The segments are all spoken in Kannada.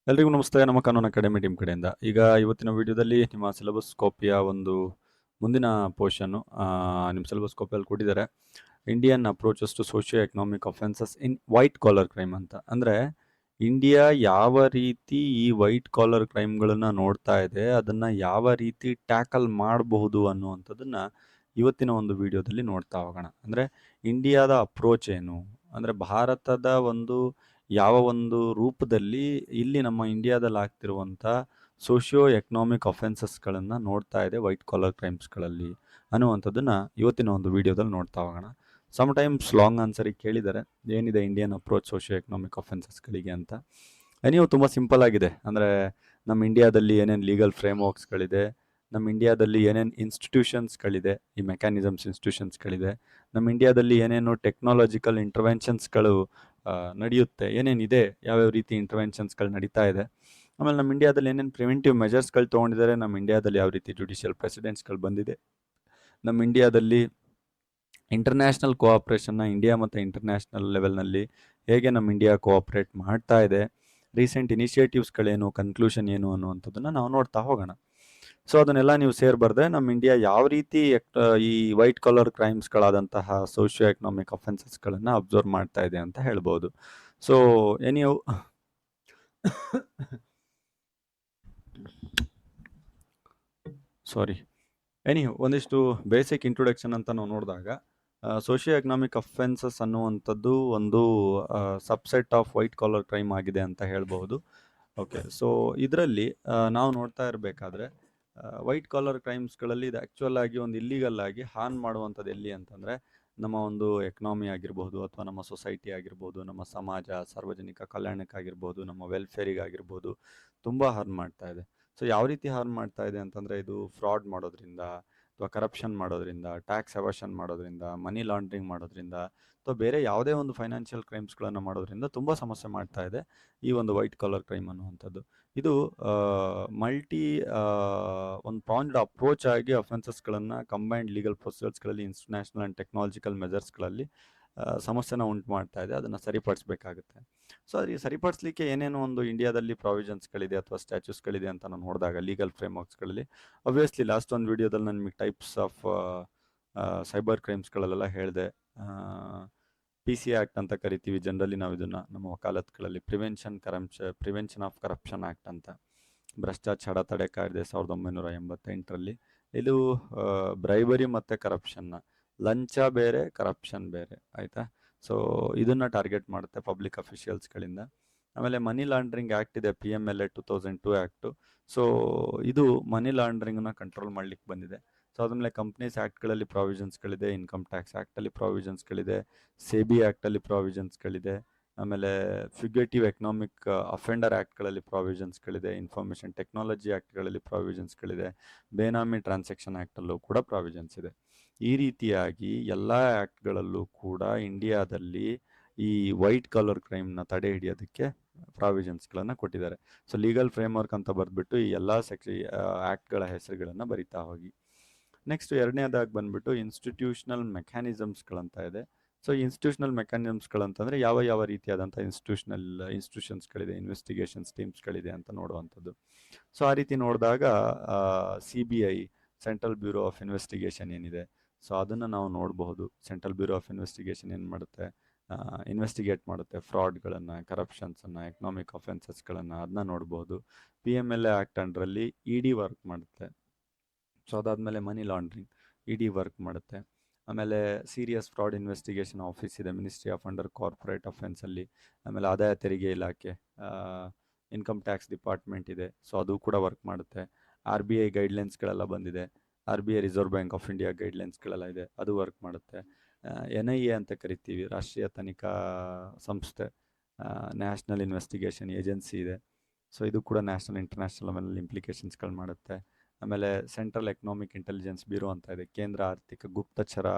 ಎಲ್ರಿಗೂ ನಮಸ್ತೆ. ನಮ್ಮ ಕಾನೂನು ಅಕಾಡೆಮಿ ಟೀಮ್ ಕಡೆಯಿಂದ ಈಗ ಇವತ್ತಿನ ವಿಡಿಯೋದಲ್ಲಿ ನಿಮ್ಮ ಸಿಲೆಬಸ್ ಕಾಪಿಯ ಒಂದು ಮುಂದಿನ ಪೋರ್ಷನ್ನು ನಿಮ್ಮ ಸಿಲೆಬಸ್ ಕಾಪಿಯಲ್ಲಿ ಕೊಟ್ಟಿದ್ದಾರೆ. Indian approaches to socio economic offences in white collar crime ಅಂತ. ಅಂದರೆ ಇಂಡಿಯಾ ಯಾವ ರೀತಿ ಈ ವೈಟ್ ಕಾಲರ್ ಕ್ರೈಮ್ಗಳನ್ನು ನೋಡ್ತಾ ಇದೆ, ಅದನ್ನು ಯಾವ ರೀತಿ ಟ್ಯಾಕಲ್ ಮಾಡಬಹುದು ಅನ್ನುವಂಥದ್ದನ್ನು ಇವತ್ತಿನ ಒಂದು ವಿಡಿಯೋದಲ್ಲಿ ನೋಡ್ತಾ ಹೋಗೋಣ. ಅಂದರೆ ಇಂಡಿಯಾದ ಅಪ್ರೋಚ್ ಏನು, ಅಂದರೆ ಭಾರತದ ಒಂದು ಯಾವ ಒಂದು ರೂಪದಲ್ಲಿ ಇಲ್ಲಿ ನಮ್ಮ ಇಂಡಿಯಾದಲ್ಲಿ ಆಗ್ತಿರುವಂಥ ಸೋಷಿಯೋ ಎಕನಾಮಿಕ್ ಅಫೆನ್ಸಸ್ಗಳನ್ನು ನೋಡ್ತಾ ಇದೆ ವೈಟ್ ಕಾಲರ್ ಕ್ರೈಮ್ಸ್ಗಳಲ್ಲಿ ಅನ್ನುವಂಥದ್ದನ್ನು ಇವತ್ತಿನ ಒಂದು ವಿಡಿಯೋದಲ್ಲಿ ನೋಡ್ತಾ ಹೋಗೋಣ. ಸಮ್ ಟೈಮ್ಸ್ ಲಾಂಗ್ ಆನ್ಸರಿಗೆ ಕೇಳಿದ್ದಾರೆ ಏನಿದೆ ಇಂಡಿಯನ್ ಅಪ್ರೋಚ್ ಸೋಷಿಯೋ ಎಕನಾಮಿಕ್ ಅಫೆನ್ಸಸ್ಗಳಿಗೆ ಅಂತ. ನೀವು ತುಂಬ ಸಿಂಪಲ್ ಆಗಿದೆ. ಅಂದರೆ ನಮ್ಮ ಇಂಡಿಯಾದಲ್ಲಿ ಏನೇನು ಲೀಗಲ್ ಫ್ರೇಮ್ವರ್ಕ್ಸ್ಗಳಿದೆ, ನಮ್ಮ ಇಂಡಿಯಾದಲ್ಲಿ ಏನೇನು ಇನ್ಸ್ಟಿಟ್ಯೂಷನ್ಸ್ಗಳಿದೆ, ಈ ಮೆಕ್ಯಾನಿಸಮ್ಸ್ ಇನ್ಸ್ಟಿಟ್ಯೂಷನ್ಸ್ಗಳಿದೆ, ನಮ್ಮ ಇಂಡಿಯಾದಲ್ಲಿ ಏನೇನು ಟೆಕ್ನಾಲಜಿಕಲ್ ಇಂಟರ್ವೆನ್ಷನ್ಸ್ಗಳು ನಡೆಯುತ್ತೆ, ಏನೇನಿದೆ, ಯಾವ್ಯಾವ ರೀತಿ ಇಂಟರ್ವೆನ್ಷನ್ಸ್ಗಳು ನಡೀತಾ ಇದೆ, ಆಮೇಲೆ ನಮ್ಮ ಇಂಡಿಯಾದಲ್ಲಿ ಏನೇನು ಪ್ರಿವೆಂಟಿವ್ ಮೆಜರ್ಸ್ಗಳು ತೊಗೊಂಡಿದ್ದಾರೆ, ನಮ್ಮ ಇಂಡಿಯಾದಲ್ಲಿ ಯಾವ ರೀತಿ ಜುಡಿಷಿಯಲ್ ಪ್ರೆಸಿಡೆಂಟ್ಸ್ಗಳು ಬಂದಿದೆ, ನಮ್ಮ ಇಂಡಿಯಾದಲ್ಲಿ ಇಂಟರ್ನ್ಯಾಷನಲ್ ಕೋಆಪ್ರೇಷನ್ನ ಇಂಡಿಯಾ ಮತ್ತು ಇಂಟರ್ನ್ಯಾಷನಲ್ ಲೆವೆಲ್ನಲ್ಲಿ ಹೇಗೆ ನಮ್ಮ ಇಂಡಿಯಾ ಕೋಆಪ್ರೇಟ್ ಮಾಡ್ತಾ ಇದೆ, ರೀಸೆಂಟ್ ಇನಿಷಿಯೇಟಿವ್ಸ್ಗಳೇನು, ಕನ್ಕ್ಲೂಷನ್ ಏನು ಅನ್ನುವಂಥದ್ದನ್ನು ನಾವು ನೋಡ್ತಾ ಹೋಗೋಣ. ಸೊ ಅದನ್ನೆಲ್ಲ ನೀವು ಸೇರ್ಬಾರ್ದೆ ನಮ್ಮ ಇಂಡಿಯಾ ಯಾವ ರೀತಿ ಈ ವೈಟ್ ಕಾಲರ್ ಕ್ರೈಮ್ಸ್ಗಳಾದಂತಹ ಸೋಷಿಯೋ ಎಕನಾಮಿಕ್ ಅಫೆನ್ಸಸ್ಗಳನ್ನು ಅಬ್ಸರ್ವ್ ಮಾಡ್ತಾ ಇದೆ ಅಂತ ಹೇಳ್ಬೋದು. ಸೊ ಎನಿಯು ಒಂದಿಷ್ಟು ಬೇಸಿಕ್ ಇಂಟ್ರೊಡಕ್ಷನ್ ಅಂತ ನಾವು ನೋಡಿದಾಗ ಸೋಷಿಯೋ ಎಕನಾಮಿಕ್ ಅಫೆನ್ಸಸ್ ಅನ್ನುವಂಥದ್ದು ಒಂದು subset of white collar crime ಆಗಿದೆ ಅಂತ ಹೇಳ್ಬೋದು. ಓಕೆ, ಸೊ ಇದರಲ್ಲಿ ನಾವು ನೋಡ್ತಾ ಇರಬೇಕಾದ್ರೆ ವೈಟ್ ಕಾಲರ್ ಕ್ರೈಮ್ಸ್ಗಳಲ್ಲಿ ಇದು ಆ್ಯಕ್ಚುಯಲ್ ಆಗಿ ಒಂದು ಇಲ್ಲೀಗಲ್ ಆಗಿ ಹಾರ್ನ್ ಮಾಡುವಂಥದ್ದು ಎಲ್ಲಿ ಅಂತಂದರೆ ನಮ್ಮ ಒಂದು ಎಕನಾಮಿ ಆಗಿರ್ಬೋದು, ಅಥವಾ ನಮ್ಮ ಸೊಸೈಟಿ ಆಗಿರ್ಬೋದು, ನಮ್ಮ ಸಮಾಜ ಸಾರ್ವಜನಿಕ ಕಲ್ಯಾಣಕ್ಕಾಗಿರ್ಬೋದು, ನಮ್ಮ ವೆಲ್ಫೇರಿಗಾಗಿರ್ಬೋದು ತುಂಬ ಹಾರ್ನ್ ಮಾಡ್ತಾ ಇದೆ. ಸೊ ಯಾವ ರೀತಿ ಹಾರ್ನ್ ಮಾಡ್ತಾ ಇದೆ ಅಂತಂದರೆ ಇದು ಫ್ರಾಡ್ ಮಾಡೋದ್ರಿಂದ, ಅಥವಾ ಕರಪ್ಷನ್ ಮಾಡೋದ್ರಿಂದ, ಟ್ಯಾಕ್ಸ್ ಎವಾಷನ್ ಮಾಡೋದ್ರಿಂದ, ಮನಿ ಲಾಂಡ್ರಿಂಗ್ ಮಾಡೋದ್ರಿಂದ, ಅಥವಾ ಬೇರೆ ಯಾವುದೇ ಒಂದು ಫೈನಾನ್ಷಿಯಲ್ ಕ್ರೈಮ್ಸ್ಗಳನ್ನು ಮಾಡೋದ್ರಿಂದ ತುಂಬ ಸಮಸ್ಯೆ ಮಾಡ್ತಾ ಇದೆ ಈ ಒಂದು ವೈಟ್ ಕಾಲರ್ ಕ್ರೈಮ್ ಅನ್ನುವಂಥದ್ದು. ಇದು ಮಲ್ಟಿ ಒಂದು ಪ್ರಾಂಜ್ಡ್ ಅಪ್ರೋಚ್ ಆಗಿ ಅಫೆನ್ಸಸ್ಗಳನ್ನು ಕಂಬೈನ್ಡ್ ಲೀಗಲ್ ಪ್ರೊಸೀಜರ್ಸ್ಗಳಲ್ಲಿ ಇನ್ಸ್ಟರ್ನ್ಯಾಷನಲ್ ಆ್ಯಂಡ್ ಟೆಕ್ನಾಲಜಿಕಲ್ ಮೆಜರ್ಸ್ಗಳಲ್ಲಿ ಸಮಸ್ಯೆನ ಉಂಟು ಮಾಡ್ತಾ ಇದೆ. ಅದನ್ನು ಸರಿಪಡಿಸ್ಬೇಕಾಗುತ್ತೆ. ಸೊ ಅದು ಸರಿಪಡಿಸ್ಲಿಕ್ಕೆ ಏನೇನು ಒಂದು ಇಂಡಿಯಾದಲ್ಲಿ ಪ್ರಾವಿಷನ್ಸ್ಗಳಿದೆ ಅಥವಾ ಸ್ಟ್ಯಾಚ್ಯೂಸ್ಗಳಿದೆ ಅಂತ ನಾನು ನೋಡಿದಾಗ ಲೀಗಲ್ ಫ್ರೇಮ್ವರ್ಕ್ಸ್ಗಳಲ್ಲಿ ಅಬ್ವಿಯಸ್ಲಿ ಲಾಸ್ಟ್ ಒಂದು ವಿಡಿಯೋದಲ್ಲಿ ನಾನು ನಿಮಗೆ ಟೈಪ್ಸ್ ಆಫ್ ಸೈಬರ್ ಕ್ರೈಮ್ಸ್ಗಳಲ್ಲೆಲ್ಲ ಹೇಳಿದೆ. PC ಆ್ಯಕ್ಟ್ ಅಂತ ಕರಿತೀವಿ ಜನರಲಿ ನಾವು ಇದನ್ನು ನಮ್ಮ ವಕಾಲತ್ಗಳಲ್ಲಿ, ಪ್ರಿವೆನ್ಷನ್ ಆಫ್ ಕರಪ್ಷನ್ ಆ್ಯಕ್ಟ್ ಅಂತ, ಭ್ರಷ್ಟಾಚಾರ ತಡೆ ಕಾಯ್ದೆ 1988ರಲ್ಲಿ. ಇದು ಬ್ರೈಬರಿ ಮತ್ತು ಕರಪ್ಷನ್ನ, ಲಂಚ ಬೇರೆ ಕರಪ್ಷನ್ ಬೇರೆ, ಆಯಿತಾ. ಸೊ ಇದನ್ನು ಟಾರ್ಗೆಟ್ ಮಾಡುತ್ತೆ ಪಬ್ಲಿಕ್ ಅಫಿಷಿಯಲ್ಸ್ಗಳಿಂದ. ಆಮೇಲೆ ಮನಿ ಲಾಂಡ್ರಿಂಗ್ ಆ್ಯಕ್ಟ್ ಇದೆ, PMLA 2002 ಆ್ಯಕ್ಟು. ಸೊ ಇದು ಮನಿ ಲಾಂಡ್ರಿಂಗ್ನ ಕಂಟ್ರೋಲ್ ಮಾಡಲಿಕ್ಕೆ ಬಂದಿದೆ. ಸೊ ಅದಾದಮೇಲೆ ಕಂಪ್ನೀಸ್ ಆ್ಯಕ್ಟ್ಗಳಲ್ಲಿ ಪ್ರಾವಿಷನ್ಸ್ಗಳಿದೆ, ಇನ್ಕಮ್ ಟ್ಯಾಕ್ಸ್ ಆ್ಯಕ್ಟಲ್ಲಿ ಪ್ರಾವಿಷನ್ಸ್ಗಳಿದೆ, SEBI ಆ್ಯಕ್ಟಲ್ಲಿ ಪ್ರಾವಿಷನ್ಸ್ಗಳಿದೆ, ಆಮೇಲೆ ಫ್ಯುಗೇಟಿವ್ ಎಕನಾಮಿಕ್ ಅಫೆಂಡರ್ ಆ್ಯಕ್ಟ್ಗಳಲ್ಲಿ ಪ್ರಾವಿಷನ್ಸ್ಗಳಿದೆ, ಇನ್ಫಾರ್ಮೇಷನ್ ಟೆಕ್ನಾಲಜಿ ಆ್ಯಕ್ಟ್ಗಳಲ್ಲಿ ಪ್ರಾವಿಷನ್ಸ್ಗಳಿದೆ, ಬೇನಾಮಿ ಟ್ರಾನ್ಸಾಕ್ಷನ್ ಆ್ಯಕ್ಟಲ್ಲೂ ಕೂಡ ಪ್ರಾವಿಷನ್ಸ್ ಇದೆ. ಈ ರೀತಿಯಾಗಿ ಎಲ್ಲ ಆ್ಯಕ್ಟ್ಗಳಲ್ಲೂ ಕೂಡ ಇಂಡಿಯಾದಲ್ಲಿ ಈ ವೈಟ್ ಕಾಲರ್ ಕ್ರೈಮ್ನ ತಡೆ ಹಿಡಿಯೋದಕ್ಕೆ ಪ್ರಾವಿಷನ್ಸ್ಗಳನ್ನು ಕೊಟ್ಟಿದ್ದಾರೆ. ಸೊ ಲೀಗಲ್ ಫ್ರೇಮ್ವರ್ಕ್ ಅಂತ ಬರೆದ್ಬಿಟ್ಟು ಈ ಎಲ್ಲ ಆ್ಯಕ್ಟ್ಗಳ ಹೆಸರುಗಳನ್ನು ಬರಿತಾ ಹೋಗಿ. ನೆಕ್ಸ್ಟ್ ಎರಡನೇದಾಗಿ ಬಂದ್ಬಿಟ್ಟು ಇನ್ಸ್ಟಿಟ್ಯೂಷನಲ್ ಮೆಕ್ಯಾನಿಸಮ್ಸ್ಗಳಂತ ಇದೆ. ಸೊ ಇನ್ಸ್ಟಿಟ್ಯೂಷನಲ್ ಮೆಕ್ಯಾನಿಸಮ್ಸ್ಗಳಂತಂದರೆ ಯಾವ ರೀತಿಯಾದಂಥ ಇನ್ಸ್ಟಿಟ್ಯೂಷನ್ಸ್ಗಳಿದೆ, ಇನ್ವೆಸ್ಟಿಗೇಷನ್ಸ್ ಟೀಮ್ಸ್ಗಳಿದೆ ಅಂತ ನೋಡುವಂಥದ್ದು. ಸೊ ಆ ರೀತಿ ನೋಡಿದಾಗ CBI, central bureau of investigation ಏನಿದೆ, ಸೊ ಅದನ್ನು ನಾವು ನೋಡಬಹುದು. ಸೆಂಟ್ರಲ್ ಬ್ಯೂರೋ ಆಫ್ ಇನ್ವೆಸ್ಟಿಗೇಷನ್ ಏನು ಮಾಡುತ್ತೆ, ಇನ್ವೆಸ್ಟಿಗೇಟ್ ಮಾಡುತ್ತೆ ಫ್ರಾಡ್ಗಳನ್ನು, ಕರಪ್ಷನ್ಸನ್ನು, ಎಕನಾಮಿಕ್ ಅಫೆನ್ಸಸ್ಗಳನ್ನು, ಅದನ್ನ ನೋಡ್ಬೋದು. PMLA ಆ್ಯಕ್ಟ್ ಅಂಡರಲ್ಲಿ ED ವರ್ಕ್ ಮಾಡುತ್ತೆ. ಸೊ ಅದಾದಮೇಲೆ ಮನಿ ಲಾಂಡ್ರಿಂಗ್, ED ವರ್ಕ್ ಮಾಡುತ್ತೆ. ಆಮೇಲೆ ಸೀರಿಯಸ್ ಫ್ರಾಡ್ ಇನ್ವೆಸ್ಟಿಗೇಷನ್ ಆಫೀಸ್ ಇದೆ, ಮಿನಿಸ್ಟ್ರಿ ಆಫ್ ಅಂಡರ್ ಕಾರ್ಪೊರೇಟ್ ಅಫೆನ್ಸಲ್ಲಿ. ಆಮೇಲೆ ಆದಾಯ ತೆರಿಗೆ ಇಲಾಖೆ, ಇನ್ಕಮ್ ಟ್ಯಾಕ್ಸ್ ಡಿಪಾರ್ಟ್ಮೆಂಟ್ ಇದೆ, ಸೊ ಅದು ಕೂಡ ವರ್ಕ್ ಮಾಡುತ್ತೆ. RBI ಗೈಡ್ಲೈನ್ಸ್ಗಳೆಲ್ಲ ಬಂದಿದೆ, RBI reserve bank of India ಗೈಡ್ಲೈನ್ಸ್ಗಳೆಲ್ಲ ಇದೆ, ಅದು ವರ್ಕ್ ಮಾಡುತ್ತೆ. NIA ಅಂತ ಕರಿತೀವಿ, ರಾಷ್ಟ್ರೀಯ ತನಿಖಾ ಸಂಸ್ಥೆ, ನ್ಯಾಷನಲ್ ಇನ್ವೆಸ್ಟಿಗೇಷನ್ ಏಜೆನ್ಸಿ ಇದೆ. ಸೊ ಇದು ಕೂಡ ನ್ಯಾಷನಲ್ ಇಂಟರ್ನ್ಯಾಷನಲ್ ಲೆವೆಲಲ್ಲಿ ಇಂಪ್ಲಿಕೇಶನ್ಸ್ಗಳು ಮಾಡುತ್ತೆ. ಆಮೇಲೆ ಸೆಂಟ್ರಲ್ ಎಕನಾಮಿಕ್ ಇಂಟೆಲಿಜೆನ್ಸ್ ಬ್ಯೂರೋ ಅಂತ ಇದೆ, ಕೇಂದ್ರ ಆರ್ಥಿಕ ಗುಪ್ತಚರ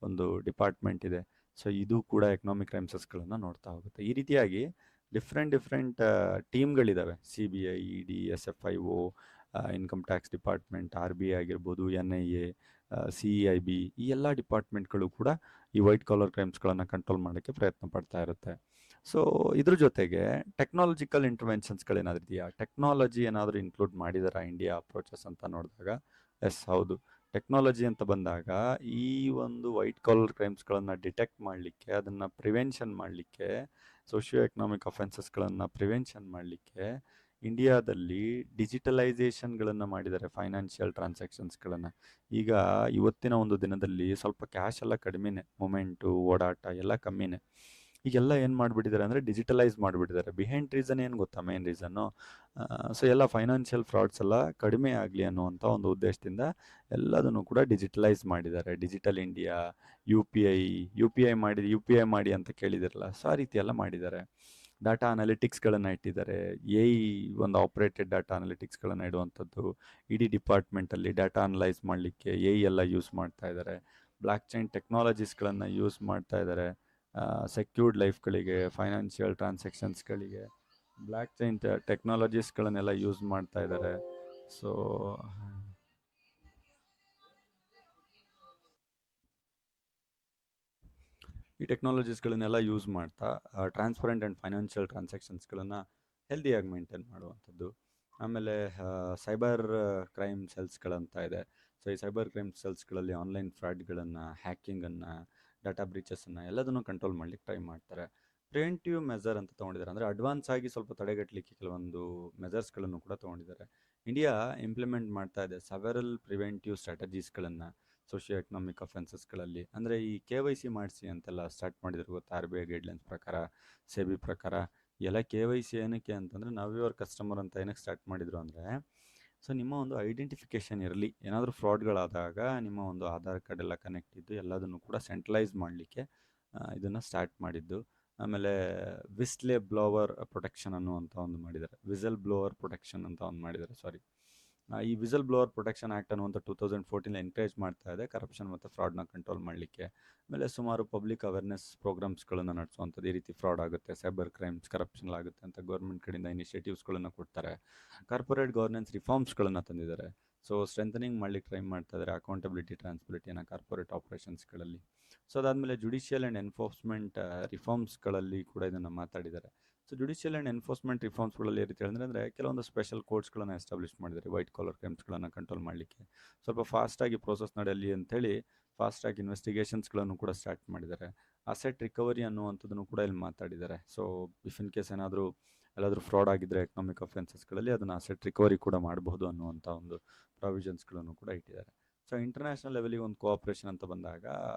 ಒಂದು ಡಿಪಾರ್ಟ್ಮೆಂಟ್ ಇದೆ. ಸೊ ಇದು ಕೂಡ ಎಕನಾಮಿಕ್ ಕ್ರೈಮ್ಸಸ್ಗಳನ್ನು ನೋಡ್ತಾ ಹೋಗುತ್ತೆ. ಈ ರೀತಿಯಾಗಿ ಡಿಫ್ರೆಂಟ್ ಟೀಮ್ಗಳಿದ್ದಾವೆ, CBI, ED, SFIO, income tax department, RBI ಆಗಿರ್ಬೋದು, NIA, CEIB, ಈ ಎಲ್ಲ ಡಿಪಾರ್ಟ್ಮೆಂಟ್ಗಳು ಕೂಡ ಈ ವೈಟ್ ಕಾಲರ್ ಕ್ರೈಮ್ಸ್ಗಳನ್ನು ಕಂಟ್ರೋಲ್ ಮಾಡೋಕ್ಕೆ ಪ್ರಯತ್ನ ಪಡ್ತಾ ಇರುತ್ತೆ. ಸೊ ಇದ್ರ ಜೊತೆಗೆ ಟೆಕ್ನಾಲಜಿಕಲ್ ಇಂಟರ್ವೆನ್ಷನ್ಸ್ಗಳೇನಾದ್ರು ಇದೆಯಾ, ಟೆಕ್ನಾಲಜಿ ಏನಾದರೂ ಇನ್ಕ್ಲೂಡ್ ಮಾಡಿದಾರಾ ಇಂಡಿಯಾ ಅಪ್ರೋಚಸ್ ಅಂತ ನೋಡಿದಾಗ, ಎಸ್ ಹೌದು. ಟೆಕ್ನಾಲಜಿ ಅಂತ ಬಂದಾಗ ಈ ಒಂದು ವೈಟ್ ಕಾಲರ್ ಕ್ರೈಮ್ಸ್ಗಳನ್ನು ಡಿಟೆಕ್ಟ್ ಮಾಡಲಿಕ್ಕೆ, ಅದನ್ನು ಪ್ರಿವೆನ್ಷನ್ ಮಾಡಲಿಕ್ಕೆ, ಸೋಷಿಯೋ ಎಕನಾಮಿಕ್ ಅಫೆನ್ಸಸ್ಗಳನ್ನು ಪ್ರಿವೆನ್ಷನ್ ಮಾಡಲಿಕ್ಕೆ ಇಂಡಿಯಾದಲ್ಲಿ ಡಿಜಿಟಲೈಸೇಷನ್ಗಳನ್ನು ಮಾಡಿದ್ದಾರೆ ಫೈನಾನ್ಷಿಯಲ್ ಟ್ರಾನ್ಸಾಕ್ಷನ್ಸ್ಗಳನ್ನು. ಈಗ ಇವತ್ತಿನ ಒಂದು ದಿನದಲ್ಲಿ ಸ್ವಲ್ಪ ಕ್ಯಾಶ್ ಎಲ್ಲ ಕಡಿಮೆನೆ, ಮೂಮೆಂಟು ಓಡಾಟ ಎಲ್ಲ ಕಮ್ಮಿನೇ. ಈಗೆಲ್ಲ ಏನು ಮಾಡಿಬಿಟ್ಟಿದ್ದಾರೆ ಅಂದರೆ ಡಿಜಿಟಲೈಸ್ ಮಾಡಿಬಿಟ್ಟಿದ್ದಾರೆ. ಬಿಹೈಂಡ್ ರೀಸನ್ ಏನು ಗೊತ್ತಾ, ಮೇನ್ ರೀಸನ್ನು? ಸೊ ಎಲ್ಲ ಫೈನಾನ್ಷಿಯಲ್ ಫ್ರಾಡ್ಸ್ ಎಲ್ಲ ಕಡಿಮೆ ಆಗಲಿ ಅನ್ನುವಂಥ ಒಂದು ಉದ್ದೇಶದಿಂದ ಎಲ್ಲದನ್ನು ಕೂಡ ಡಿಜಿಟಲೈಸ್ ಮಾಡಿದ್ದಾರೆ. Digital India, U P I ಮಾಡಿ ಅಂತ ಕೇಳಿದಿರಲ್ಲ, ಸೊ ಆ ರೀತಿ ಎಲ್ಲ ಮಾಡಿದ್ದಾರೆ. ಡಾಟಾ ಅನಾಲಿಟಿಕ್ಸ್ಗಳನ್ನು ಇಟ್ಟಿದ್ದಾರೆ. ಎ ಒಂದು ಆಪ್ರೇಟೆಡ್ ಡಾಟಾ ಅನಾಲಿಟಿಕ್ಸ್ಗಳನ್ನು ಇಡುವಂಥದ್ದು. ಇಡೀ ಡಿಪಾರ್ಟ್ಮೆಂಟಲ್ಲಿ ಡಾಟಾ ಅನಲೈಸ್ ಮಾಡಲಿಕ್ಕೆ ಎಲ್ಲ ಯೂಸ್ ಮಾಡ್ತಾ ಇದ್ದಾರೆ. ಬ್ಲಾಕ್ ಚೈನ್ ಟೆಕ್ನಾಲಜೀಸ್ಗಳನ್ನು ಯೂಸ್ ಮಾಡ್ತಾ ಇದ್ದಾರೆ. ಸೆಕ್ಯೂರ್ಡ್ ಲೈಫ್ಗಳಿಗೆ, ಫೈನಾನ್ಷಿಯಲ್ ಟ್ರಾನ್ಸಾಕ್ಷನ್ಸ್ಗಳಿಗೆ ಬ್ಲಾಕ್ ಚೈನ್ ಟೆಕ್ನಾಲಜೀಸ್ಗಳನ್ನೆಲ್ಲ ಯೂಸ್ ಮಾಡ್ತಾ ಇದ್ದಾರೆ. ಸೊ ಈ ಟೆಕ್ನಾಲಜೀಸ್ಗಳನ್ನೆಲ್ಲ ಯೂಸ್ ಮಾಡ್ತಾ ಟ್ರಾನ್ಸ್ಪರೆಂಟ್ ಆ್ಯಂಡ್ ಫೈನಾನ್ಷಿಯಲ್ ಟ್ರಾನ್ಸಾಕ್ಷನ್ಸ್ಗಳನ್ನು ಹೆಲ್ದಿಯಾಗಿ ಮೇಂಟೈನ್ ಮಾಡುವಂಥದ್ದು. ಆಮೇಲೆ ಸೈಬರ್ ಕ್ರೈಮ್ ಸೆಲ್ಸ್ಗಳಂತ ಇದೆ. ಸೊ ಈ ಸೈಬರ್ ಕ್ರೈಮ್ ಸೆಲ್ಸ್ಗಳಲ್ಲಿ ಆನ್ಲೈನ್ ಫ್ರಾಡ್ಗಳನ್ನು, ಹ್ಯಾಕಿಂಗನ್ನು, ಡಾಟಾ ಬ್ರೀಚಸ್ಸನ್ನು ಎಲ್ಲದನ್ನು ಕಂಟ್ರೋಲ್ ಮಾಡಲಿಕ್ಕೆ ಟ್ರೈ ಮಾಡ್ತಾರೆ. ಪ್ರಿವೆಂಟಿವ್ ಮೆಜರ್ ಅಂತ ತೊಗೊಂಡಿದ್ದಾರೆ, ಅಂದರೆ ಅಡ್ವಾನ್ಸ್ ಆಗಿ ಸ್ವಲ್ಪ ತಡೆಗಟ್ಟಲಿಕ್ಕೆ ಕೆಲವೊಂದು ಮೆಜರ್ಸ್ಗಳನ್ನು ಕೂಡ ತೊಗೊಂಡಿದ್ದಾರೆ. ಇಂಡಿಯಾ ಇಂಪ್ಲಿಮೆಂಟ್ ಮಾಡ್ತಾ ಇದೆ ಸೆವೆರಲ್ ಪ್ರಿವೆಂಟಿವ್ ಸ್ಟ್ರಾಟಜೀಸ್ಗಳನ್ನು ಸೋಷಿಯೋ ಎಕನಾಮಿಕ್ ಅಫೆನ್ಸಸ್ಗಳಲ್ಲಿ. ಅಂದರೆ ಈ KYC ಮಾಡಿಸಿ ಅಂತೆಲ್ಲ ಸ್ಟಾರ್ಟ್ ಮಾಡಿದ್ರು ಗೊತ್ತಾ, RBI ಗೈಡ್ಲೈನ್ಸ್ ಪ್ರಕಾರ, ಸೆಬಿ ಪ್ರಕಾರ. ಎಲ್ಲ KYC ಏನಕ್ಕೆ ಅಂತಂದರೆ, ನಾವ್ ಯುವರ್ ಕಸ್ಟಮರ್ ಅಂತ ಏನಕ್ಕೆ ಸ್ಟಾರ್ಟ್ ಮಾಡಿದ್ರು ಅಂದರೆ, ಸೊ ನಿಮ್ಮ ಒಂದು ಐಡೆಂಟಿಫಿಕೇಷನ್ ಇರಲಿ, ಏನಾದರೂ ಫ್ರಾಡ್ಗಳಾದಾಗ ನಿಮ್ಮ ಒಂದು ಆಧಾರ್ ಕಾರ್ಡ್ ಎಲ್ಲ ಕನೆಕ್ಟ್ ಇದ್ದು ಎಲ್ಲದನ್ನು ಕೂಡ ಸೆಂಟ್ರಲೈಸ್ ಮಾಡಲಿಕ್ಕೆ ಇದನ್ನು ಸ್ಟಾರ್ಟ್ ಮಾಡಿದ್ದು. ಆಮೇಲೆ ವಿಸ್ಲೆ ಬ್ಲೋವರ್ ಪ್ರೊಟೆಕ್ಷನ್ ಅನ್ನುವಂಥ ಒಂದು ಮಾಡಿದ್ದಾರೆ, ವಿಸಲ್ ಬ್ಲೋವರ್ ಪ್ರೊಟೆಕ್ಷನ್ ಅಂತ ಒಂದು ಮಾಡಿದ್ದಾರೆ, ಸಾರಿ. ಈ ವಿಸಲ್ ಬ್ಲೋವರ್ ಪ್ರೊಟೆಕ್ಷನ್ ಆ್ಯಕ್ಟ್ ಅನ್ನುವಂಥ 2014 ಎನ್ಕರೇಜ್ ಮಾಡ್ತಾ ಇದೆ ಕರಪ್ಷನ್ ಮತ್ತು ಫ್ರಾಡ್ನ ಕಂಟ್ರೋಲ್ ಮಾಡಲಿಕ್ಕೆ. ಆಮೇಲೆ ಸುಮಾರು ಪಬ್ಲಿಕ್ ಅವೇರ್ನೆಸ್ ಪ್ರೋಗ್ರಾಮ್ಸ್ಗಳನ್ನು ನಡೆಸುವಂಥದ್ದು. ಈ ರೀತಿ ಫ್ರಾಡ್ ಆಗುತ್ತೆ, ಸೈಬರ್ ಕ್ರೈಮ್ಸ್, ಕರಪ್ಷನ್ ಆಗುತ್ತೆ ಅಂತ ಗೌರ್ಮೆಂಟ್ ಕಡೆಯಿಂದ ಇನಿಷಿಯೇಟಿವ್ಸ್ಗಳನ್ನು ಕೊಡ್ತಾರೆ. ಕಾರ್ಪೊರೇಟ್ ಗವರ್ನೆನ್ಸ್ ರಿಫಾರ್ಮ್ಸ್ಗಳನ್ನು ತಂದಿದ್ದಾರೆ. ಸೊ ಸ್ಟ್ರೆಂಥನಿಂಗ್ ಮಾಡ್ಲಿಕ್ಕೆ ಟ್ರೈ ಮಾಡ್ತಾ ಇದ್ದಾರೆ ಅಕೌಂಟಬಿಲಿಟಿ, ಟ್ರಾನ್ಸ್ಪರೆಂಟಿಯನ್ನು ಕಾರ್ಪೊರೇಟ್ ಆಪರೇಷನ್ಸ್ಗಳಲ್ಲಿ. ಸೊ ಅದಾದಮೇಲೆ ಜುಡಿಷಿಯಲ್ ಆ್ಯಂಡ್ ಎನ್ಫೋರ್ಸ್ಮೆಂಟ್ ರಿಫಾರ್ಮ್ಸ್ಗಳಲ್ಲಿ ಕೂಡ ಇದನ್ನು ಮಾತಾಡಿದ್ದಾರೆ. ಸೊ ಜುಡಿಷಿಯಲ್ ಆ್ಯಂಡ್ ಎನ್ಫೋರ್ಸ್ಮೆಂಟ್ ರಿಫಾರ್ಮ್ಸ್ಗಳಲ್ಲಿ ರೀತಿ ಅಂದರೆ ಕೆಲವೊಂದು ಸ್ಪೆಷಲ್ ಕೋರ್ಟ್ಸ್ಗಳನ್ನು ಎಸ್ಟಾಬ್ಲಿಷ್ ಮಾಡಿದ್ದಾರೆ ವೈಟ್ ಕಾಲರ್ ಕ್ರೈಮ್ಸ್ಗಳನ್ನು ಕಂಟ್ರೋಲ್ ಮಾಡಲಿಕ್ಕೆ. ಸ್ವಲ್ಪ ಫಾಸ್ಟಾಗಿ ಪ್ರೋಸೆಸ್ ನಡೆಯಲಿ ಅಂಥೇಳಿ ಫಾಸ್ಟಾಗಿ ಇನ್ವೆಸ್ಟಿಗೇಷನ್ಸ್ಗಳನ್ನು ಕೂಡ ಸ್ಟಾರ್ಟ್ ಮಾಡಿದ್ದಾರೆ. ಅಸೆಟ್ ರಿಕವರಿ ಅನ್ನುವಂಥದ್ದನ್ನು ಕೂಡ ಇಲ್ಲಿ ಮಾತಾಡಿದ್ದಾರೆ. ಸೊ ಇಫ್ ಇನ್ ಕೇಸ್ ಎಲ್ಲಾದರೂ ಫ್ರಾಡ್ ಆಗಿದ್ದರೆ ಎಕನಾಮಿಕ್ ಅಫೆನ್ಸಸ್ಗಳಲ್ಲಿ ಅದನ್ನು ಅಸೆಟ್ ರಿಕವರಿ ಕೂಡ ಮಾಡಬಹುದು ಅನ್ನುವಂಥ ಒಂದು ಪ್ರಾವಿಷನ್ಸ್ಗಳನ್ನು ಕೂಡ ಇಟ್ಟಿದ್ದಾರೆ. ಸೊ ಇಂಟರ್ನ್ಯಾಷನಲ್ ಲೆವೆಲಿಗೆ ಒಂದು ಕೋಆಪ್ರೇಷನ್ ಅಂತ ಬಂದಾಗ,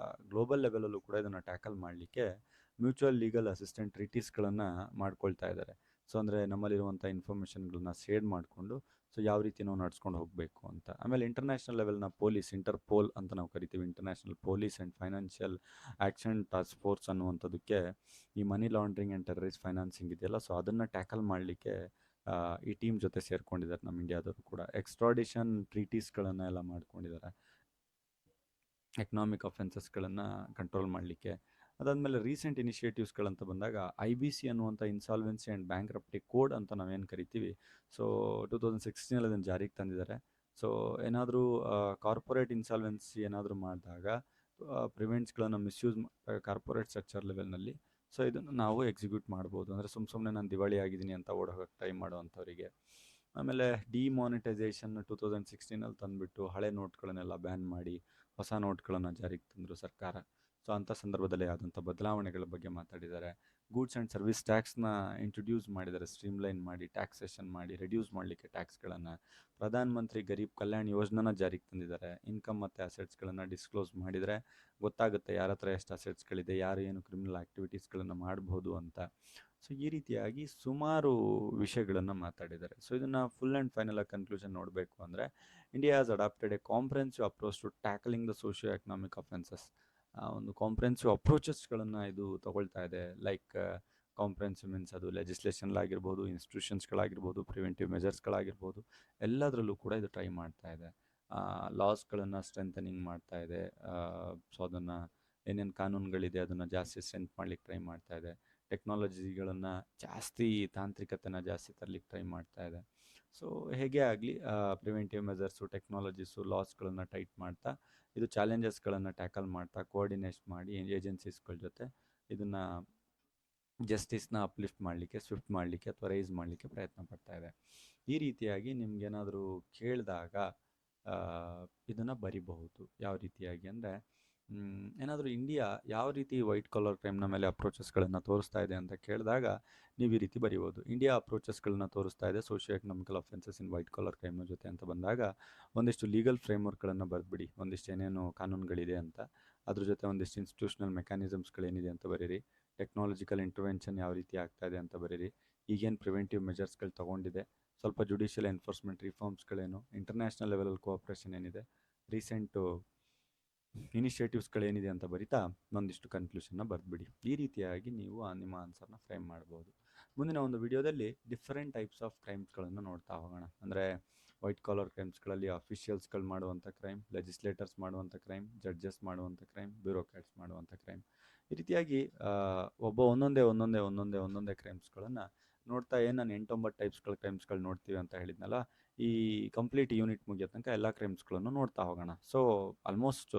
ಗ್ಲೋಬಲ್ ಲೆವೆಲಲ್ಲೂ ಕೂಡ ಇದನ್ನು ಟ್ಯಾಕಲ್ ಮಾಡಲಿಕ್ಕೆ ಮ್ಯೂಚುವಲ್ ಲೀಗಲ್ ಅಸಿಸ್ಟೆಂಟ್ ಟ್ರೀಟೀಸ್ಗಳನ್ನು ಮಾಡ್ಕೊಳ್ತಾ ಇದ್ದಾರೆ. ಸೊ ಅಂದರೆ ನಮ್ಮಲ್ಲಿರುವಂಥ ಇನ್ಫಾರ್ಮೇಷನ್ಗಳನ್ನ ಶೇರ್ ಮಾಡಿಕೊಂಡು, ಸೊ ಯಾವ ರೀತಿ ನಾವು ನಡ್ಸ್ಕೊಂಡು ಹೋಗಬೇಕು ಅಂತ. ಆಮೇಲೆ ಇಂಟರ್ನ್ಯಾಷನಲ್ ಲೆವೆಲ್ನ ಪೊಲೀಸ್, ಇಂಟರ್ಪೋಲ್ ಅಂತ ನಾವು ಕರಿತೀವಿ, international police and financial action task force ಅನ್ನುವಂಥದ್ದಕ್ಕೆ ಈ money laundering and terrorist financing ಇದೆಯಲ್ಲ, ಸೊ ಅದನ್ನು ಟ್ಯಾಕಲ್ ಮಾಡಲಿಕ್ಕೆ ಈ ಟೀಮ್ ಜೊತೆ ಸೇರ್ಕೊಂಡಿದ್ದಾರೆ ನಮ್ಮ ಇಂಡಿಯಾದವರು ಕೂಡ. ಎಕ್ಸ್ಟ್ರಾಡಿಷನ್ ಟ್ರೀಟೀಸ್ಗಳನ್ನು ಎಲ್ಲ ಮಾಡ್ಕೊಂಡಿದ್ದಾರೆ ಎಕನಾಮಿಕ್ ಅಫೆನ್ಸಸ್ಗಳನ್ನು ಕಂಟ್ರೋಲ್ ಮಾಡಲಿಕ್ಕೆ. ಅದಾದಮೇಲೆ ರೀಸೆಂಟ್ ಇನಿಷಿಯೇಟಿವ್ಸ್ಗಳಂತ ಬಂದಾಗ IBC ಅನ್ನುವಂಥ ಇನ್ಸಾಲ್ವೆನ್ಸಿ ಆ್ಯಂಡ್ ಬ್ಯಾಂಕ್ರಪ್ಟಿ ಕೋಡ್ ಅಂತ ನಾವೇನು ಕರಿತೀವಿ, ಸೊ 2016 ಅದನ್ನು ಜಾರಿಗೆ ತಂದಿದ್ದಾರೆ. ಸೊ ಏನಾದರೂ ಕಾರ್ಪೊರೇಟ್ ಇನ್ಸಾಲ್ವೆನ್ಸಿ ಏನಾದರೂ ಮಾಡಿದಾಗ ಪ್ರಿವೆಂಟ್ಸ್ಗಳನ್ನು ಮಿಸ್ಯೂಸ್ ಕಾರ್ಪೊರೇಟ್ ಸ್ಟ್ರಕ್ಚರ್ ಲೆವೆಲ್ನಲ್ಲಿ, ಸೊ ಇದನ್ನು ನಾವು ಎಕ್ಸಿಕ್ಯೂಟ್ ಮಾಡ್ಬೋದು. ಅಂದರೆ ಸುಮ್ಮನೆ ನಾನು ದಿವಾಳಿ ಆಗಿದ್ದೀನಿ ಅಂತ ಓಡೋಗಕ್ಕೆ ಟ್ರೈ ಮಾಡೋವಂಥವರಿಗೆ. ಆಮೇಲೆ ಡಿಮಾನಿಟೈಸೇಷನ್ 2016 ತಂದುಬಿಟ್ಟು ಹಳೆ ನೋಟ್ಗಳನ್ನೆಲ್ಲ ಬ್ಯಾನ್ ಮಾಡಿ ಹೊಸ ನೋಟ್ಗಳನ್ನು ಜಾರಿಗೆ ತಂದರು ಸರ್ಕಾರ. ಸೊ ಅಂಥ ಸಂದರ್ಭದಲ್ಲಿ ಆದಂಥ ಬದಲಾವಣೆಗಳ ಬಗ್ಗೆ ಮಾತಾಡಿದ್ದಾರೆ. ಗೂಡ್ಸ್ ಆ್ಯಂಡ್ ಸರ್ವಿಸ್ ಟ್ಯಾಕ್ಸ್ನ ಇಂಟ್ರೊಡ್ಯೂಸ್ ಮಾಡಿದ್ದಾರೆ, ಸ್ಟ್ರೀಮ್ಲೈನ್ ಮಾಡಿ, ಟ್ಯಾಕ್ಸೇಷನ್ ಮಾಡಿ, ರೆಡ್ಯೂಸ್ ಮಾಡಲಿಕ್ಕೆ ಟ್ಯಾಕ್ಸ್ಗಳನ್ನು. ಪ್ರಧಾನ ಮಂತ್ರಿ ಗರೀಬ್ ಕಲ್ಯಾಣ್ ಯೋಜನೆನ ಜಾರಿಗೆ ತಂದಿದ್ದಾರೆ. ಇನ್ಕಮ್ ಮತ್ತು ಅಸೆಟ್ಸ್ಗಳನ್ನು ಡಿಸ್ಕ್ಲೋಸ್ ಮಾಡಿದರೆ ಗೊತ್ತಾಗುತ್ತೆ ಯಾರ ಹತ್ರ ಎಷ್ಟು ಅಸೆಟ್ಸ್ಗಳಿದೆ, ಯಾರು ಏನು ಕ್ರಿಮಿನಲ್ ಆ್ಯಕ್ಟಿವಿಟೀಸ್ಗಳನ್ನು ಮಾಡ್ಬೋದು ಅಂತ. ಸೊ ಈ ರೀತಿಯಾಗಿ ಸುಮಾರು ವಿಷಯಗಳನ್ನು ಮಾತಾಡಿದ್ದಾರೆ. ಸೊ ಇದನ್ನು ಫುಲ್ ಆ್ಯಂಡ್ ಫೈನಲ್ ಆಗಿ ಕನ್ಕ್ಲೂಷನ್ ನೋಡಬೇಕು ಅಂದರೆ, India has adopted a comprehensive approach to tackling the socio economic offences. ಒಂದು ಕಾಂಪ್ರೆನ್ಸಿವ್ ಅಪ್ರೋಚಸ್ಗಳನ್ನು ಇದು ತಗೊಳ್ತಾ ಇದೆ. ಲೈಕ್ ಕಾಂಪ್ರೆನ್ಸಿವ್ ಮೀನ್ಸ್ ಅದು ಲೆಜಿಸ್ಲೇಷನ್ಲಾಗಿರ್ಬೋದು, ಇನ್ಸ್ಟಿಟ್ಯೂಷನ್ಸ್ಗಳಾಗಿರ್ಬೋದು, ಪ್ರಿವೆಂಟಿವ್ ಮೆಜರ್ಸ್ಗಳಾಗಿರ್ಬೋದು, ಎಲ್ಲದರಲ್ಲೂ ಕೂಡ ಇದು ಟ್ರೈ ಮಾಡ್ತಾ ಇದೆ. ಲಾಸ್ಗಳನ್ನು ಸ್ಟ್ರೆಂಥನಿಂಗ್ ಮಾಡ್ತಾ ಇದೆ. ಸೊ ಅದನ್ನು ಏನೇನು ಕಾನೂನುಗಳಿದೆ ಅದನ್ನು ಜಾಸ್ತಿ ಸ್ಟ್ರೆಂತ್ ಮಾಡಲಿಕ್ಕೆ ಟ್ರೈ ಮಾಡ್ತಾ ಇದೆ. ಟೆಕ್ನಾಲಜಿಗಳನ್ನು ಜಾಸ್ತಿ, ತಾಂತ್ರಿಕತೆನ ಜಾಸ್ತಿ ತರಲಿಕ್ಕೆ ಟ್ರೈ ಮಾಡ್ತಾ ಇದೆ. ಸೊ ಹೇಗೆ ಆಗಲಿ ಪ್ರಿವೆಂಟಿವ್ ಮೆಜರ್ಸು, ಟೆಕ್ನಾಲಜೀಸು, ಲಾಸ್ಗಳನ್ನು ಟೈಟ್ ಮಾಡ್ತಾ, ಇದು ಚಾಲೆಂಜಸ್ಗಳನ್ನು ಟ್ಯಾಕಲ್ ಮಾಡ್ತಾ, ಕೋಆರ್ಡಿನೇಟ್ ಮಾಡಿ ಏಜೆನ್ಸೀಸ್ಗಳ ಜೊತೆ ಇದನ್ನು ಜಸ್ಟಿಸ್ನ ಅಪ್ಲಿಫ್ಟ್ ಮಾಡಲಿಕ್ಕೆ, ಸ್ವಿಫ್ಟ್ ಮಾಡಲಿಕ್ಕೆ ಅಥವಾ ರೈಸ್ ಮಾಡಲಿಕ್ಕೆ ಪ್ರಯತ್ನ ಪಡ್ತಾ ಇದೆ. ಈ ರೀತಿಯಾಗಿ ನಿಮ್ಗೇನಾದರೂ ಕೇಳಿದಾಗ ಇದನ್ನು ಬರಿಬಹುದು. ಯಾವ ರೀತಿಯಾಗಿ ಅಂದರೆ, ಏನಾದರೂ ಇಂಡಿಯಾ ಯಾವ ರೀತಿ ವೈಟ್ ಕಾಲರ್ ಕ್ರೈಮ್ನ ಮೇಲೆ ಅಪ್ರೋಚಸ್ಗಳನ್ನು ತೋರಿಸ್ತಾ ಇದೆ ಅಂತ ಕೇಳಿದಾಗ ನೀವು ಈ ರೀತಿ ಬರಿಬೋದು. ಇಂಡಿಯಾ ಅಪ್ರೋಚಸ್ಗಳನ್ನ ತೋರಿಸ್ತಾ ಇದೆ socio economical offences in white collar ಕ್ರೈಮ್ನ ಜೊತೆ ಅಂತ ಬಂದಾಗ ಒಂದಿಷ್ಟು ಲೀಗಲ್ ಫ್ರೇಮ್ವರ್ಕ್ಗಳನ್ನು ಬರೆದ್ಬಿಡಿ. ಒಂದಿಷ್ಟು ಏನೇನು ಕಾನೂನುಗಳಿದೆ ಅಂತ, ಅದ್ರ ಜೊತೆ ಒಂದಿಷ್ಟು ಇನ್ಸ್ಟಿಟ್ಯೂಷನಲ್ ಮೆಕ್ಯಾನಿಸಮ್ಸ್ಗಳೇನಿದೆ ಅಂತ ಬರೀರಿ. ಟೆಕ್ನಾಲಜಿಕಲ್ ಇಂಟರ್ವೆನ್ಷನ್ ಯಾವ ರೀತಿ ಆಗ್ತಾ ಇದೆ ಅಂತ ಬರೀರಿ. ಈಗೇನು ಪ್ರಿವೆಂಟಿವ್ ಮೆಜರ್ಸ್ಗಳು ತೊಗೊಂಡಿದೆ, ಸ್ವಲ್ಪ ಜುಡಿಷಿಯಲ್ ಎನ್ಫೋರ್ಸ್ಮೆಂಟ್ ರಿಫಾರ್ಮ್ಸ್ಗಳೇನು, ಇಂಟರ್ನ್ಯಾಷನಲ್ ಲೆವೆಲಲ್ಲಿ ಕೋಆಪ್ರೇಷನ್ ಏನಿದೆ, ರೀಸೆಂಟು ಇನಿಷಿಯೇಟಿವ್ಸ್ಗಳೇನಿದೆ ಅಂತ ಬರಿತಾ ಒಂದಿಷ್ಟು ಕನ್ಕ್ಲೂಷನ್ನ ಬರೆದ್ಬಿಡಿ. ಈ ರೀತಿಯಾಗಿ ನೀವು ನಿಮ್ಮ ಆನ್ಸರ್ನ ಫ್ರೇಮ್ ಮಾಡ್ಬೋದು. ಮುಂದಿನ ಒಂದು ವಿಡಿಯೋದಲ್ಲಿ ಡಿಫರೆಂಟ್ ಟೈಪ್ಸ್ ಆಫ್ ಕ್ರೈಮ್ಸ್ಗಳನ್ನು ನೋಡ್ತಾ ಹೋಗೋಣ. ಅಂದರೆ ವೈಟ್ ಕಾಲರ್ ಕ್ರೈಮ್ಸ್ಗಳಲ್ಲಿ ಅಫಿಷಿಯಲ್ಸ್ಗಳು ಮಾಡುವಂಥ ಕ್ರೈಮ್, ಲೆಜಿಸ್ಲೇಟರ್ಸ್ ಮಾಡುವಂಥ ಕ್ರೈಮ್, ಜಡ್ಜಸ್ ಮಾಡುವಂಥ ಕ್ರೈಮ್, ಬ್ಯೂರೋಕ್ರಾಟ್ಸ್ ಮಾಡುವಂಥ ಕ್ರೈಮ್. ಈ ರೀತಿಯಾಗಿ ಒಂದೊಂದೇ ಕ್ರೈಮ್ಸ್ಗಳನ್ನು ನೋಡ್ತಾ ನಾನು 8-9 ಟೈಪ್ಸ್ಗಳ ಕ್ರೈಮ್ಸ್ಗಳು ನೋಡ್ತೀವಿ ಅಂತ ಹೇಳಿದ್ನಲ್ಲ, ಈ ಕಂಪ್ಲೀಟ್ ಯೂನಿಟ್ ಮುಗಿಯೋ ತನಕ ಎಲ್ಲ ಕ್ರೈಮ್ಸ್ಗಳನ್ನು ನೋಡ್ತಾ ಹೋಗೋಣ. ಸೊ ಆಲ್ಮೋಸ್ಟ್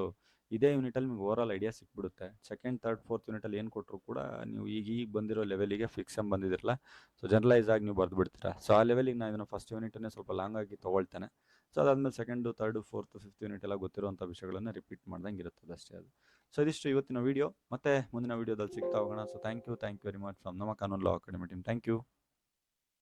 ಇದೇ ಯೂನಿಟಲ್ಲಿ ನಿಮ್ಗೆ ಓವರಾಲ್ ಐಡಿಯಾ ಸಿಕ್ಬಿಡುತ್ತೆ. ಸೆಕೆಂಡ್, ಥರ್ಡ್, ಫೋರ್ತ್ ಯೂನಿಟಲ್ಲಿ ಏನು ಕೊಟ್ಟರು ಕೂಡ ನೀವು ಈಗ ಬಂದಿರೋ ಲೆವೆಲಿಗೆ ಫಿಕ್ಸ್ ಬಂದಿದ್ದಿರಲ್ಲ, ಸೊ ಜನರಲೈಸ್ ಆಗಿ ನೀವು ಬರೆದು ಬಿಡ್ತೀರಾ. ಸೊ ಆ ಲೆವೆಲಿಗೆ ನಾನು ಇದನ್ನು ಫಸ್ಟ್ ಯೂನಿಟನ್ನೇ ಸ್ವಲ್ಪ ಲಾಂಗ್ ಆಗಿ ತೊಗೊಳ್ತೇನೆ. ಸೊ ಅದಾದಮೇಲೆ second, third, fourth, fifth unit ಎಲ್ಲ ಗೊತ್ತಿರುವಂಥ ವಿಷಯಗಳನ್ನು ರಿಪೀಟ್ ಮಾಡ್ದಂಗೆ ಇರುತ್ತದೆ ಅಷ್ಟೇ ಅದು. ಸೊ ಇದಿಷ್ಟು ಇವತ್ತಿನ ವಿಡಿಯೋ. ಮತ್ತೆ ಮುಂದಿನ ವಿಡಿಯೋದಲ್ಲಿ ಸಿಗ್ತಾ ಹೋಗೋಣ. So thank you very much from ನಮ್ಮ ಕಾನೂನು law academy team. Thank you.